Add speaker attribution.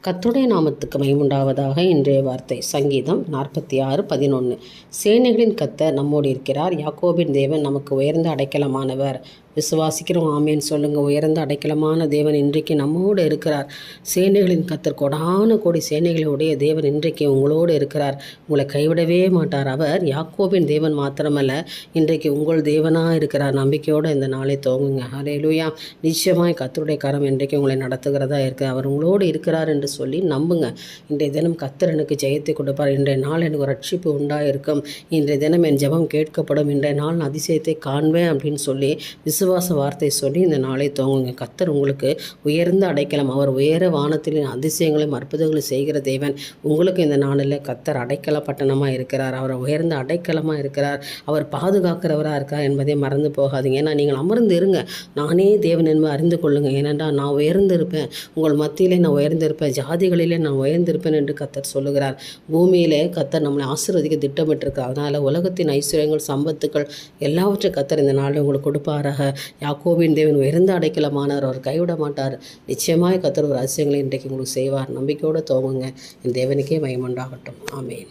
Speaker 1: கர்த்தருடைய நாமத்துக்கு மகிமையுண்டாவதாக. இன்றைய வார்த்தை சங்கீதம் 46:11. சேனைகளின் கர்த்தர் நம்மோடு இருக்கிறார், யாக்கோபின் தேவன் நமக்கு உயர்ந்த அடைக்கலமானவர். விசுவாசிக்கிறோம், ஆமேன் சொல்லுங்கள். உயர்ந்த அடைக்கலமான தேவன் இன்றைக்கு நம்மோடு இருக்கிறார். சேனைகளின் கர்த்தர், கொடான கோடி சேனைகளுடைய தேவன் இன்றைக்கு உங்களோடு இருக்கிறார். உங்களை கைவிடவே மாட்டார். அவர் யாக்கோபின் தேவன் மாத்திரமல்ல, இன்றைக்கு உங்கள் தேவனாக இருக்கிறார். நம்பிக்கையோடு இந்த நாளை துவங்குங்க. ஹல்லேலூயா. நிச்சயமாய் கர்த்தருடைய கரம் இன்றைக்கு உங்களை நடத்துகிறதா இருக்குது. அவர் உங்களோடு இருக்கிறார் என்று சொல்லி நம்புங்க. இன்றைய தினம் கர்த்தர் எனக்கு ஜெயத்தை கொடுப்பார். இன்றைய நாள் எனக்கு ஒரு ரட்சிப்பு உண்டாயிருக்கும். இன்றைய தினம் என் ஜெபம் கேட்கப்படும். இன்றைய நாள் அதிசயத்தை காண்பேன் அப்படின்னு சொல்லி விசுவாச வார்த்தை சொல்லி இந்த நாளை துவங்குங்க. கர்த்தர் உங்களுக்கு உயர்ந்த அடைக்கலம். அவர் உயர வானத்தில் அதிசயங்களையும் அற்புதங்களையும் செய்கிற தேவன். உங்களுக்கு இந்த நாளில் கர்த்தர் அடைக்கல பட்டணமாக இருக்கிறார். அவர் உயர்ந்த அடைக்கலமாக இருக்கிறார். அவர் பாதுகாக்கிறவராக இருக்கார் என்பதை மறந்து போகாதீங்க. ஏன்னா நீங்கள் அமர்ந்து இருங்க. நானே தேவன் என்பதை அறிந்து கொள்ளுங்கள். ஏனென்றால் நான் உயர்ந்திருப்பேன், உங்கள் மத்தியிலே நான் உயர்ந்திருப்பேன், ஜாதிகளிலே நான் உயர்ந்திருப்பேன் என்று கர்த்தர் சொல்லுகிறார். பூமியிலே கர்த்தர் நம்மளை ஆசீர்வதிக்க திட்டமிட்டிருக்கார். அதனால் உலகத்தின் ஐஸ்வர்யங்கள், சம்பத்துக்கள் எல்லாவற்றையும் கர்த்தர் இந்த நாளில் உங்களுக்கு கொடுப்பாராக. யாக்கோபின் தேவன் உயர்ந்த அடைக்கலமானவர். அவர் கைவிட மாட்டார். நிச்சயமாய் கர்த்தர் ஒரு அதிசயங்களை இன்றைக்கு உங்களுக்கு செய்வார். நம்பிக்கையோடு துவங்குங்க. என் தேவனுக்கே மகிமை உண்டாகட்டும். ஆமேன்.